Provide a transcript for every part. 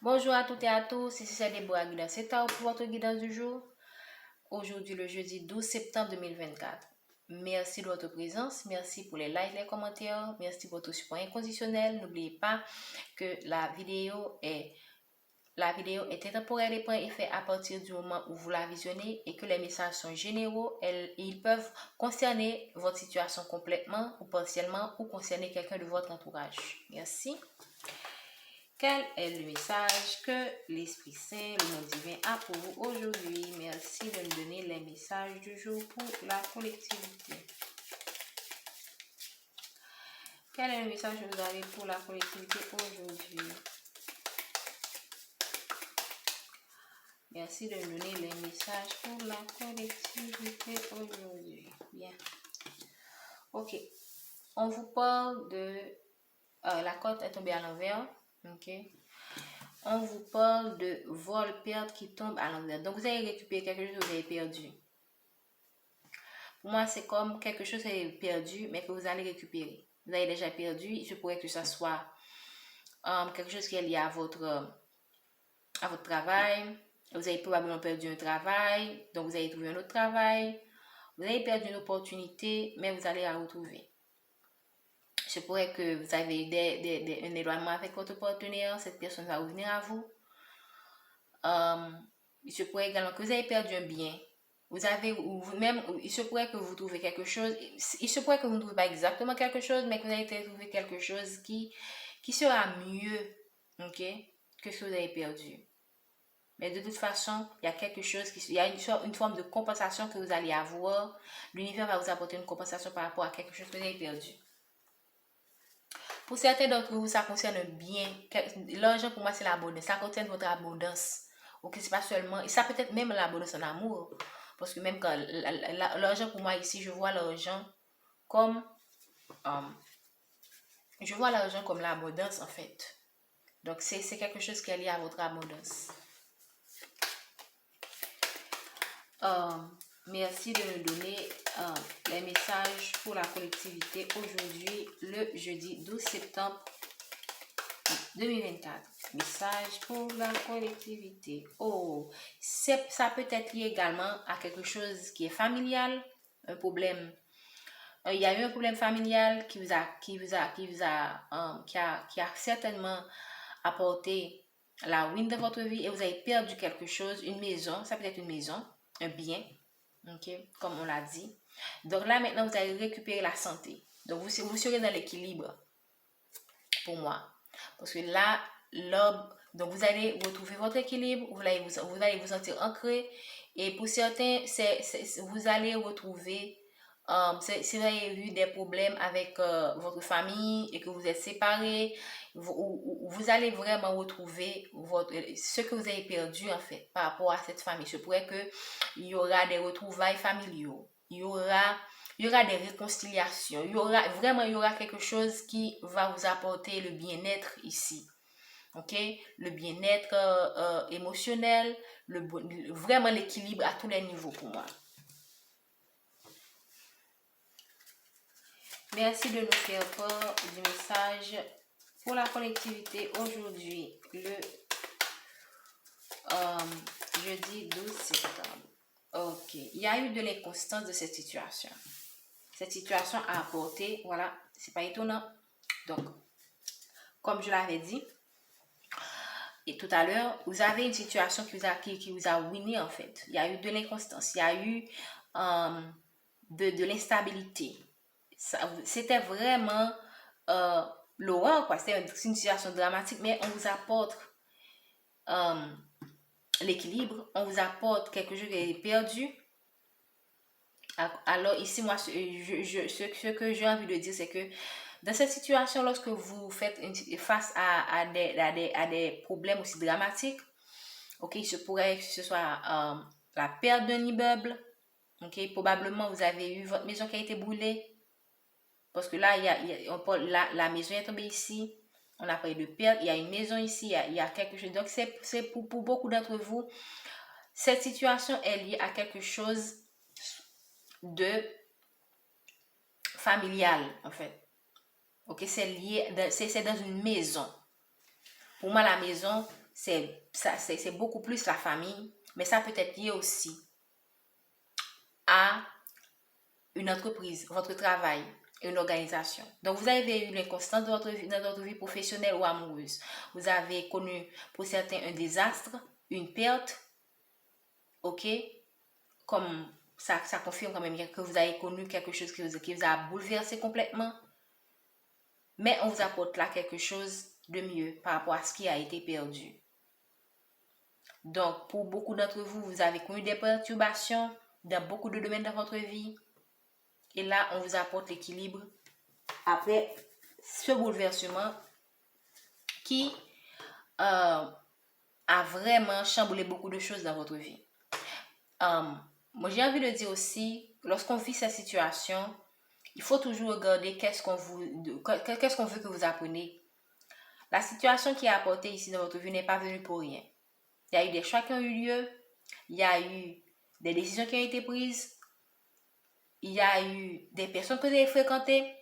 Bonjour à toutes et à tous, ici c'est Déborah Guidance, c'est pour votre guidance du jour. Aujourd'hui, le jeudi 12 septembre 2024. Merci de votre présence, merci pour les likes, les commentaires, merci pour votre support inconditionnel. N'oubliez pas que la vidéo est intemporelle et point effet à partir du moment où vous la visionnez et que les messages sont généraux. Ils peuvent concerner votre situation complètement ou partiellement ou concerner quelqu'un de votre entourage. Merci. Quel est le message que l'Esprit Saint, le nom divin, a pour vous aujourd'hui? Merci de nous donner les messages du jour pour la collectivité. Quel est le message que vous avez pour la collectivité aujourd'hui? Merci de nous donner les messages pour la collectivité aujourd'hui. Bien. Ok. On vous parle de... la carte est tombée à l'envers. Ok. On vous parle de vol, perte qui tombe à l'envers. Donc, vous allez récupérer quelque chose que vous avez perdu. Pour moi, c'est comme quelque chose que vous avez perdu, mais que vous allez récupérer. Vous avez déjà perdu. Il se pourrait que ce soit quelque chose qui est lié à votre travail. Vous avez probablement perdu un travail, donc vous allez trouver un autre travail. Vous avez perdu une opportunité, mais vous allez la retrouver. Il se pourrait que vous avez eu un éloignement avec votre partenaire. Cette personne va revenir à vous. Il se pourrait également que vous avez perdu un bien. Il se pourrait que vous trouvez quelque chose. Il se pourrait que vous ne trouvez pas exactement quelque chose, mais que vous allez trouver quelque chose qui sera mieux, ok, que ce que vous avez perdu. Mais de toute façon, il y a quelque chose il y a une forme de compensation que vous allez avoir. L'univers va vous apporter une compensation par rapport à quelque chose que vous avez perdu. Pour certains d'entre vous, ça concerne un bien. L'argent, pour moi, c'est l'abondance. Ça concerne votre abondance. Ok, c'est pas seulement, et ça peut être même l'abondance en amour. Parce que même quand l'argent, pour moi, ici, je vois l'argent comme l'abondance, en fait. Donc, c'est quelque chose qui est lié à votre abondance. Merci de nous donner les messages pour la collectivité aujourd'hui, le jeudi 12 septembre 2024. Message pour la collectivité. Oh, ça peut être lié également à quelque chose qui est familial, un problème. Il y a eu un problème familial qui a certainement apporté la ruine de votre vie et vous avez perdu quelque chose, une maison, ça peut être une maison, un bien, ok, comme on l'a dit. Donc là maintenant vous allez récupérer la santé. Donc vous serez dans l'équilibre pour moi. Parce que là, donc vous allez retrouver votre équilibre, vous allez vous sentir ancré. Et pour certains, vous allez retrouver, si vous avez eu des problèmes avec votre famille et que vous êtes séparés, vous allez vraiment retrouver ce que vous avez perdu en fait par rapport à cette famille. Je pourrais qu'il y aura des retrouvailles familiaux, il y aura des réconciliations, il y aura quelque chose qui va vous apporter le bien-être ici. Ok, le bien-être émotionnel, vraiment l'équilibre à tous les niveaux pour moi. Merci de nous faire part du message pour la collectivité aujourd'hui, le jeudi 12 septembre. Ok, il y a eu de l'inconstance de cette situation. Cette situation a apporté, voilà, c'est pas étonnant. Donc, comme je l'avais dit, et tout à l'heure, vous avez une situation qui vous a ruiné en fait. Il y a eu de l'inconstance, il y a eu de l'instabilité. C'était vraiment l'horreur, quoi. C'était une situation dramatique, mais on vous apporte l'équilibre, on vous apporte quelque chose qui est perdu. Alors ici, moi, ce que j'ai envie de dire, c'est que dans cette situation, lorsque vous faites face à des problèmes aussi dramatiques, ok, il se pourrait que ce soit la perte d'un immeuble, ok, probablement vous avez eu votre maison qui a été brûlée, parce que là, la maison est tombée ici, on a parlé de perte, il y a une maison ici, il y a quelque chose, donc c'est pour beaucoup d'entre vous, cette situation est liée à quelque chose de familial en fait. Ok, c'est lié, c'est dans une maison. Pour moi, la maison, c'est beaucoup plus la famille, mais ça peut être lié aussi à une entreprise, votre travail, une organisation. Donc, vous avez eu l'inconstance dans votre vie professionnelle ou amoureuse. Vous avez connu, pour certains, un désastre, une perte, ok? Comme ça confirme quand même que vous avez connu quelque chose qui vous a bouleversé complètement. Mais on vous apporte là quelque chose de mieux par rapport à ce qui a été perdu. Donc, pour beaucoup d'entre vous, vous avez connu des perturbations dans beaucoup de domaines de votre vie. Et là, on vous apporte l'équilibre après ce bouleversement qui a vraiment chamboulé beaucoup de choses dans votre vie. Moi, j'ai envie de dire aussi, lorsqu'on vit cette situation, il faut toujours regarder qu'est-ce qu'on veut que vous appreniez. La situation qui est apportée ici dans votre vie n'est pas venue pour rien. Il y a eu des choix qui ont eu lieu, il y a eu des décisions qui ont été prises, il y a eu des personnes que vous avez fréquentées.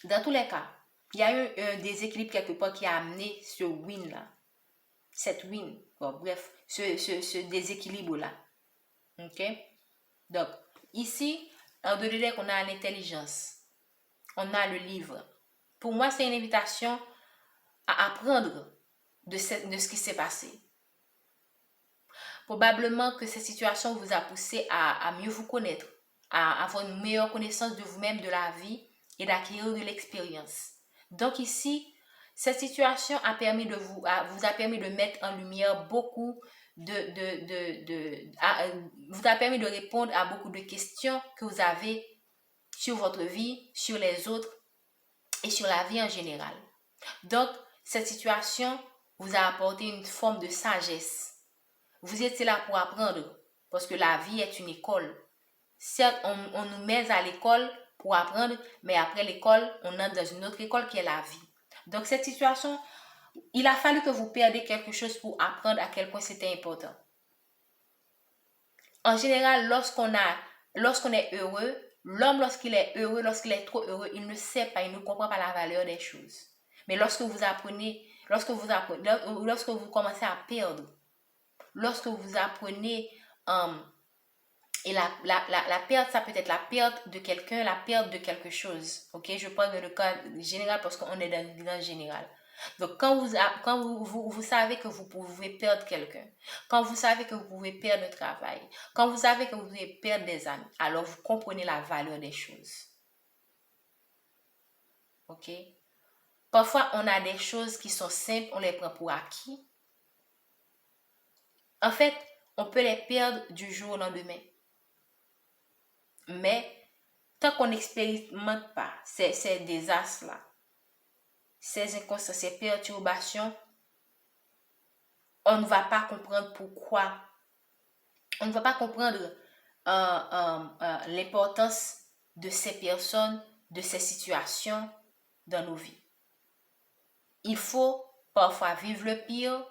Dans tous les cas, il y a eu un déséquilibre quelque part qui a amené ce win-là. Cette win, bon, bref, ce déséquilibre-là. OK? Donc, ici, en dehors qu'on a l'intelligence, on a le livre. Pour moi, c'est une invitation à apprendre de ce qui s'est passé. Probablement que cette situation vous a poussé à mieux vous connaître, à avoir une meilleure connaissance de vous-même, de la vie et d'acquérir de l'expérience. Donc ici, cette situation vous a permis de mettre en lumière beaucoup vous a permis de répondre à beaucoup de questions que vous avez sur votre vie, sur les autres et sur la vie en général. Donc, cette situation vous a apporté une forme de sagesse. Vous étiez là pour apprendre, parce que la vie est une école. Certes, on nous met à l'école pour apprendre, mais après l'école, on entre dans une autre école qui est la vie. Donc, cette situation, il a fallu que vous perdiez quelque chose pour apprendre à quel point c'était important. En général, lorsqu'on est heureux, l'homme, lorsqu'il est heureux, lorsqu'il est trop heureux, il ne sait pas, il ne comprend pas la valeur des choses. Mais lorsque vous commencez à perdre, lorsque vous apprenez, et la perte, ça peut être la perte de quelqu'un, la perte de quelque chose. Ok, je parle de le cas général parce qu'on est dans le général. Donc, quand vous savez que vous pouvez perdre quelqu'un, quand vous savez que vous pouvez perdre le travail, quand vous savez que vous pouvez perdre des amis, alors vous comprenez la valeur des choses. Ok? Parfois, on a des choses qui sont simples, on les prend pour acquis. En fait, on peut les perdre du jour au lendemain. Mais, tant qu'on n'expérimente pas ces désastres-là, ces inconstances, ces perturbations, on ne va pas comprendre pourquoi. On ne va pas comprendre l'importance de ces personnes, de ces situations dans nos vies. Il faut parfois vivre le pire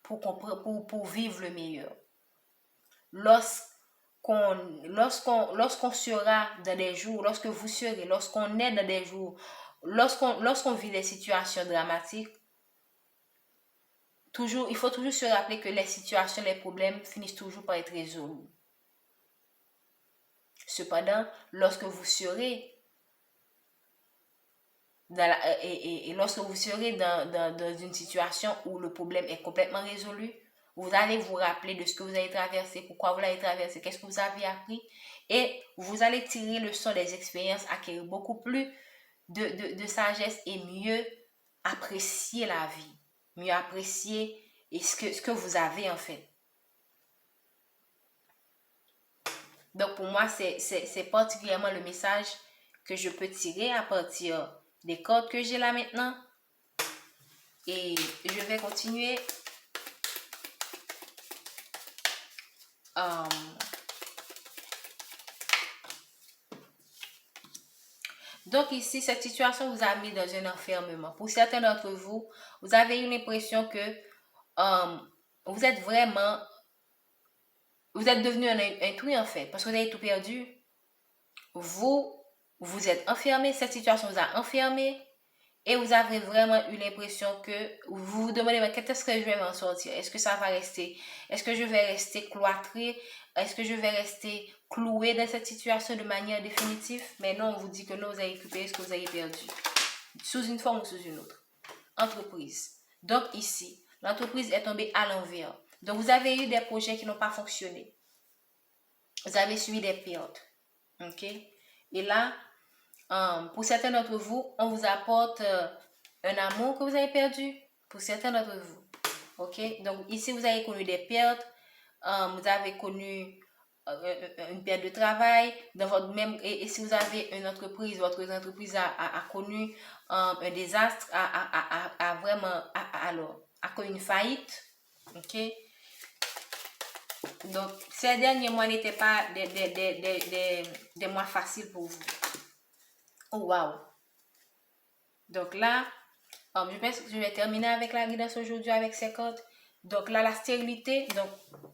pour vivre le meilleur. Lorsqu'on sera dans des jours, lorsque vous serez, lorsqu'on est dans des jours, lorsqu'on vit des situations dramatiques, il faut toujours se rappeler que les situations, les problèmes finissent toujours par être résolus. Cependant, lorsque vous serez lorsque vous serez dans une situation où le problème est complètement résolu, vous allez vous rappeler de ce que vous avez traversé, pourquoi vous l'avez traversé, qu'est-ce que vous avez appris, et vous allez tirer le leçon des expériences, acquérir beaucoup plus de sagesse et mieux apprécier la vie, mieux apprécier ce que vous avez en fait. Donc pour moi, c'est particulièrement le message que je peux tirer à partir des cartes que j'ai là maintenant. Et je vais continuer. Donc ici, cette situation vous a mis dans un enfermement. Pour certains d'entre vous, vous avez eu l'impression que vous êtes devenu un truc en fait, parce que vous avez tout perdu. Vous êtes enfermé, cette situation vous a enfermé et vous avez vraiment eu l'impression que vous vous demandez, mais quand est-ce que je vais m'en sortir? Est-ce que ça va rester? Est-ce que je vais rester cloîtré? Est-ce que je vais rester cloué dans cette situation de manière définitive? Mais non, on vous dit que non, vous avez récupéré ce que vous avez perdu, sous une forme ou sous une autre. Entreprise. Donc ici, l'entreprise est tombée à l'envers. Donc vous avez eu des projets qui n'ont pas fonctionné. Vous avez subi des pertes. OK? Et là, pour certains d'entre vous, on vous apporte un amour que vous avez perdu. Pour certains d'entre vous. OK? Donc ici, vous avez connu des pertes. Vous avez connu une perte de travail. Dans votre même, et si vous avez une entreprise, votre entreprise a connu un désastre, a vraiment a connu une faillite. OK? Donc, ces derniers mois n'étaient pas des mois faciles pour vous. Oh, wow! Donc là, je pense que je vais terminer avec la guidance aujourd'hui avec ces cartes. Donc là, la stérilité, donc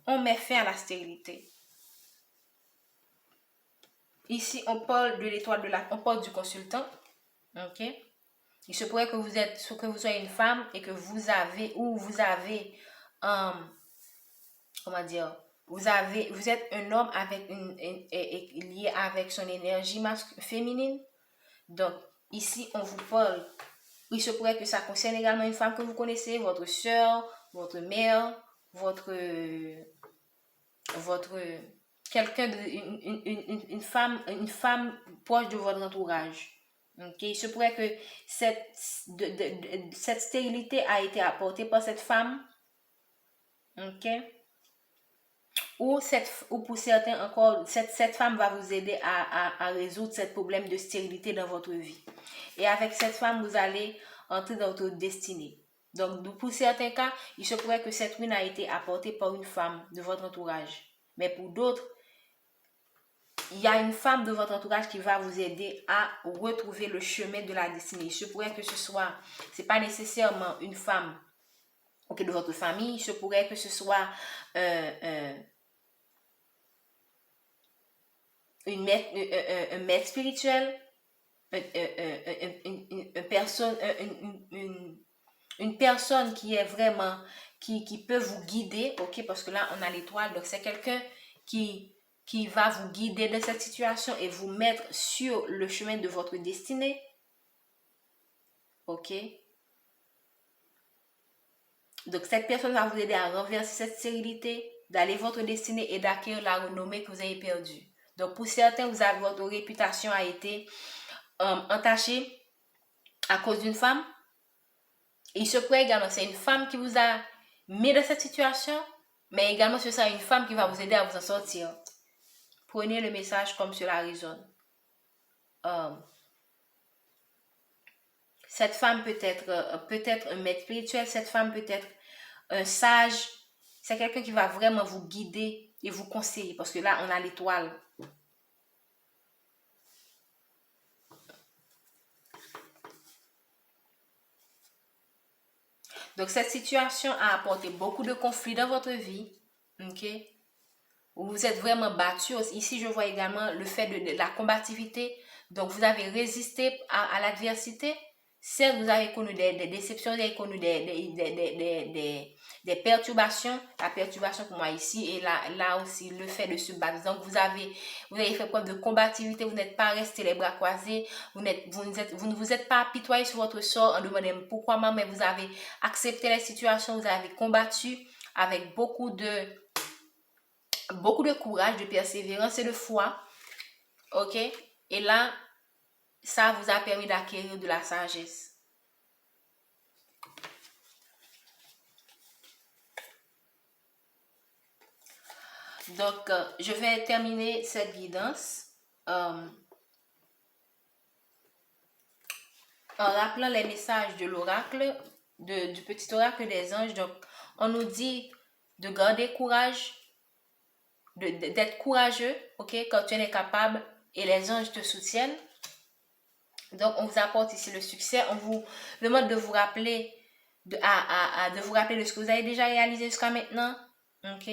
on met fin à la stérilité. Ici, on parle de l'étoile de on parle du consultant. OK? Il se pourrait que vous soyez une femme et que vous avez, comment dire, vous êtes un homme avec lié avec son énergie féminine. Donc, ici, on vous parle. Il se pourrait que ça concerne également une femme que vous connaissez, votre soeur, votre mère, votre quelqu'un une femme proche de votre entourage. OK? Il se pourrait que cette stérilité a été apportée par cette femme. OK? Ou pour certains encore, cette femme va vous aider à résoudre ce problème de stérilité dans votre vie. Et avec cette femme, vous allez entrer dans votre destinée. Donc, pour certains cas, il se pourrait que cette ruine a été apportée par une femme de votre entourage. Mais pour d'autres, il y a une femme de votre entourage qui va vous aider à retrouver le chemin de la destinée. Il se pourrait que c'est pas nécessairement une femme de votre famille. Il se pourrait que ce soit un maître spirituel, une personne qui est vraiment, qui peut vous guider, ok, parce que là, on a l'étoile, donc c'est quelqu'un qui va vous guider dans cette situation et vous mettre sur le chemin de votre destinée, ok. Donc, cette personne va vous aider à renverser cette stérilité, d'aller votre destinée et d'acquérir la renommée que vous avez perdue. Donc, pour certains, votre réputation a été entachée à cause d'une femme. Il se pourrait également, c'est une femme qui vous a mis dans cette situation, mais également ce sera une femme qui va vous aider à vous en sortir. Prenez le message comme cela résonne. Cette femme peut être un maître spirituel, cette femme peut être un sage. C'est quelqu'un qui va vraiment vous guider et vous conseiller, parce que là, on a l'étoile. Donc, cette situation a apporté beaucoup de conflits dans votre vie, ok? Vous êtes vraiment battu. Ici, je vois également le fait de la combativité. Donc, vous avez résisté à l'adversité. Certes, vous avez connu des déceptions, vous avez connu des perturbations. La perturbation pour moi ici, et là aussi, le fait de se battre. Donc, vous avez fait preuve de combativité. Vous n'êtes pas resté les bras croisés. Vous ne vous êtes pas apitoyé sur votre sort en demandant pourquoi moi, mais vous avez accepté les situations. Vous avez combattu avec beaucoup de courage, de persévérance et de foi. OK? Et là, ça vous a permis d'acquérir de la sagesse. Donc, je vais terminer cette guidance en rappelant les messages de l'oracle, du petit oracle des anges. Donc, on nous dit de garder courage, d'être courageux, ok, quand tu en es capable, et les anges te soutiennent. Donc, on vous apporte ici le succès. On vous demande de vous rappeler de vous rappeler de ce que vous avez déjà réalisé jusqu'à maintenant. Ok?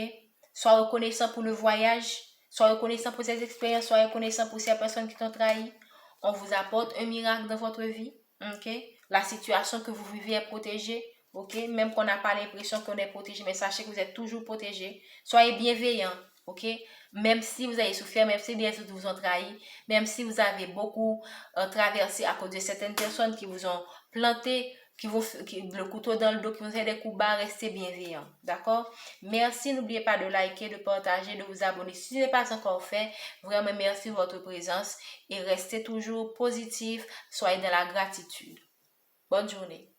Sois reconnaissant pour le voyage. Sois reconnaissant pour ces expériences. Sois reconnaissant pour ces personnes qui t'ont trahi. On vous apporte un miracle dans votre vie. Ok? la situation que vous vivez est protégée. Ok, même qu'on n'a pas l'impression qu'on est protégé, mais sachez que vous êtes toujours protégé. Soyez bienveillants. Ok, même si vous avez souffert, même si des autres vous ont trahi, même si vous avez beaucoup traversé à cause de certaines personnes qui vous ont planté, le couteau dans le dos, qui vous ont fait des coups bas, restez bienveillants. D'accord? Merci, n'oubliez pas de liker, de partager, de vous abonner. Si ce n'est pas encore fait, vraiment merci de votre présence et restez toujours positif, soyez dans la gratitude. Bonne journée.